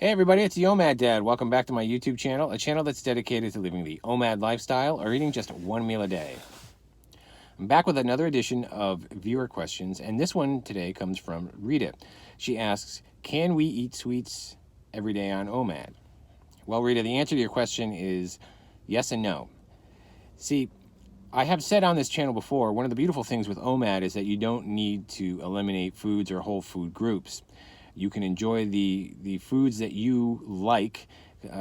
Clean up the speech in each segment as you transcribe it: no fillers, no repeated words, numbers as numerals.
Hey everybody, it's the OMAD Dad. Welcome back to my YouTube channel, a channel that's dedicated to living the OMAD lifestyle or eating just one meal a day. I'm back with another edition of viewer questions, and this one today comes from Rita. She asks, can we eat sweets every day on OMAD? Well, Rita, the answer to your question is yes and no. See, I have said on this channel before, one of the beautiful things with OMAD is that you don't need to eliminate foods or whole food groups. You can enjoy the foods that you like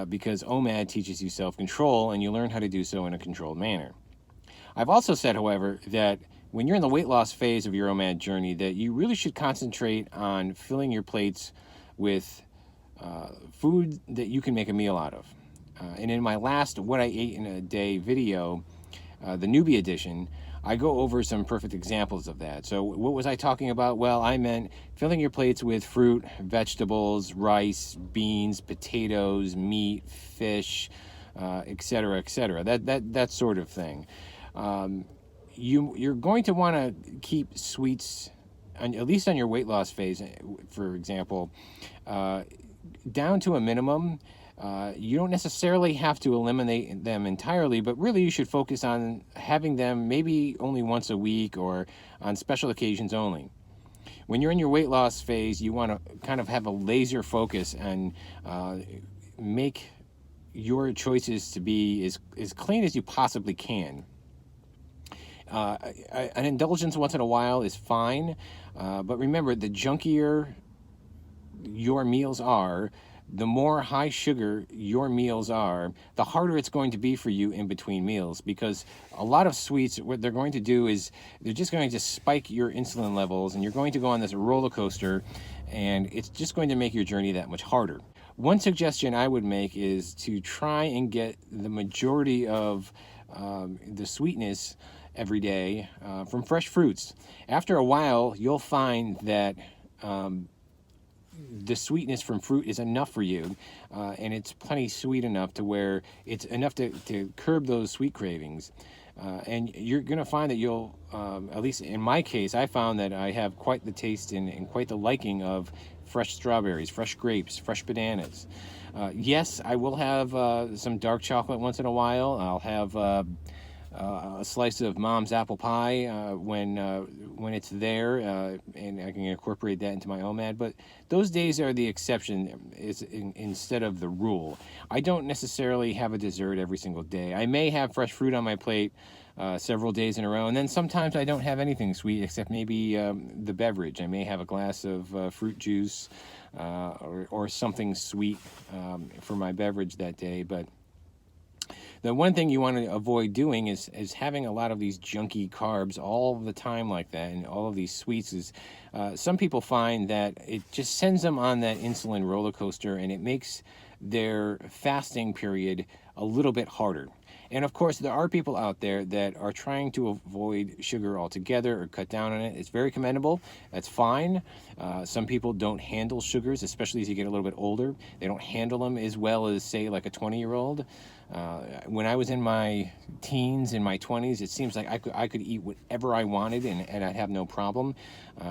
because OMAD teaches you self-control, and you learn how to do so in a controlled manner. I've also said, however, that when you're in the weight loss phase of your OMAD journey, that you really should concentrate on filling your plates with food that you can make a meal out of. And in my last What I Ate in a Day video, the newbie edition, I go over some perfect examples of that. So what was I talking about? Well, I meant filling your plates with fruit, vegetables, rice, beans, potatoes, meat, fish, etc., etc. That sort of thing. You're going to want to keep sweets, at least on your weight loss phase, for example, down to a minimum. You don't necessarily have to eliminate them entirely, but really you should focus on having them maybe only once a week or on special occasions only. When you're in your weight loss phase, you want to kind of have a laser focus and make your choices to be as clean as you possibly can. An indulgence once in a while is fine, but remember, the junkier your meals are, the more high sugar your meals are, the harder it's going to be for you in between meals, because a lot of sweets, what they're going to do is they're just going to spike your insulin levels, and you're going to go on this roller coaster, and it's just going to make your journey that much harder. One suggestion I would make is to try and get the majority of the sweetness every day from fresh fruits. After a while, you'll find that the sweetness from fruit is enough for you, and it's plenty sweet enough to where it's enough to curb those sweet cravings. And you're going to find that you'll, at least in my case, I found that I have quite the taste and quite the liking of fresh strawberries, fresh grapes, fresh bananas. Yes, I will have some dark chocolate once in a while. I'll have a slice of mom's apple pie when it's there, and I can incorporate that into my OMAD. But those days are the exception instead of the rule. I don't necessarily have a dessert every single day. I may have fresh fruit on my plate several days in a row, and then sometimes I don't have anything sweet except maybe the beverage. I may have a glass of fruit juice or something sweet for my beverage that day, but the one thing you want to avoid doing is having a lot of these junky carbs all the time like that, and all of these sweets. Some people find that it just sends them on that insulin roller coaster, and it makes their fasting period a little bit harder. And of course, there are people out there that are trying to avoid sugar altogether or cut down on it. It's very commendable. That's fine. Some people don't handle sugars, especially as you get a little bit older. They don't handle them as well as, say, like a 20-year-old. When I was in my teens, in my 20s, it seems like I could eat whatever I wanted and I'd have no problem.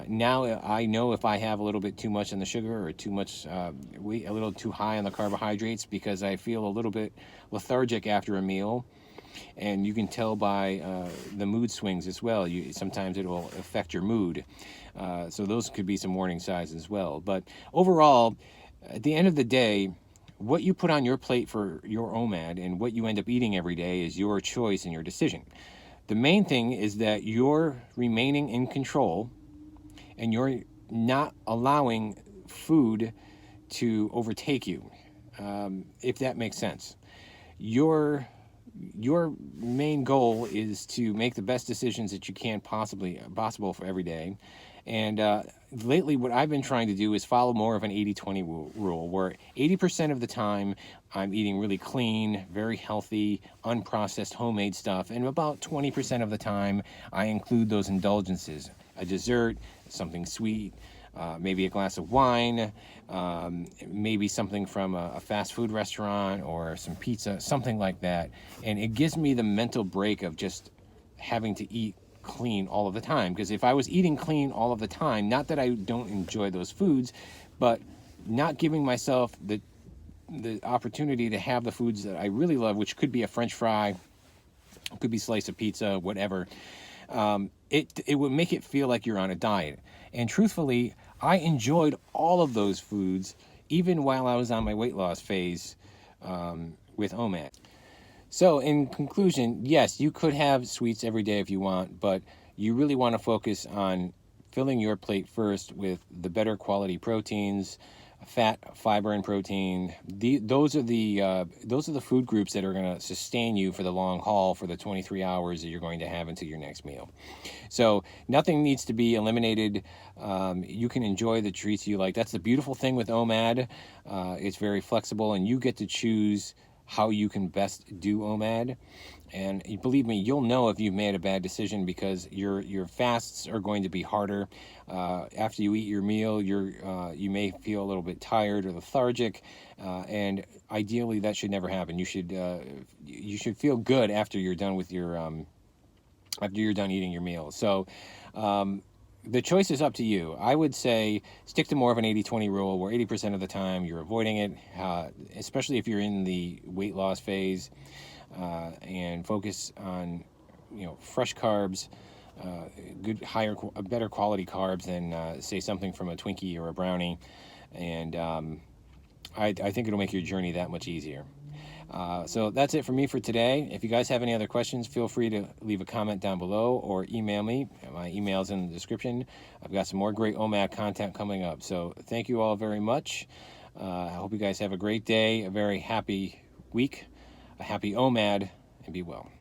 Now I know if I have a little bit too much on the sugar or too much, a little too high on the carbohydrates, because I feel a little bit lethargic after a meal. And you can tell by the mood swings as well. Sometimes it will affect your mood. So those could be some warning signs as well. But overall, at the end of the day, what you put on your plate for your OMAD and what you end up eating every day is your choice and your decision. The main thing is that you're remaining in control and you're not allowing food to overtake you, if that makes sense. Your main goal is to make the best decisions that you can possible for every day. And lately, what I've been trying to do is follow more of an 80-20 rule, where 80% of the time I'm eating really clean, very healthy, unprocessed homemade stuff, and about 20% of the time I include those indulgences, a dessert, something sweet, maybe a glass of wine, maybe something from a fast food restaurant or some pizza, something like that. And it gives me the mental break of just having to eat clean all of the time. Because if I was eating clean all of the time, not that I don't enjoy those foods, but not giving myself the the opportunity to have the foods that I really love, which could be a French fry, could be a slice of pizza, whatever, it would make it feel like you're on a diet. And truthfully, I enjoyed all of those foods even while I was on my weight loss phase with OMAD. So in conclusion, yes, you could have sweets every day if you want, but you really want to focus on filling your plate first with the better quality proteins, fat, fiber, and protein. Those are the food groups that are going to sustain you for the long haul for the 23 hours that you're going to have until your next meal. So nothing needs to be eliminated. You can enjoy the treats you like. That's the beautiful thing with OMAD. It's very flexible, and you get to choose how you can best do OMAD. And believe me, you'll know if you've made a bad decision, because your fasts are going to be harder. After you eat your meal, you may feel a little bit tired or lethargic, and ideally that should never happen. You should feel good after you're done with your after you're done eating your meal. So the choice is up to you. I would say stick to more of an 80-20 rule, where 80% of the time you're avoiding it, especially if you're in the weight loss phase, and focus on fresh carbs, better quality carbs than say something from a Twinkie or a brownie, and I think it'll make your journey that much easier. So that's it for me for today. If you guys have any other questions, feel free to leave a comment down below or email me. My email's in the description. I've got some more great OMAD content coming up. So thank you all very much. I hope you guys have a great day, a very happy week, a happy OMAD, and be well.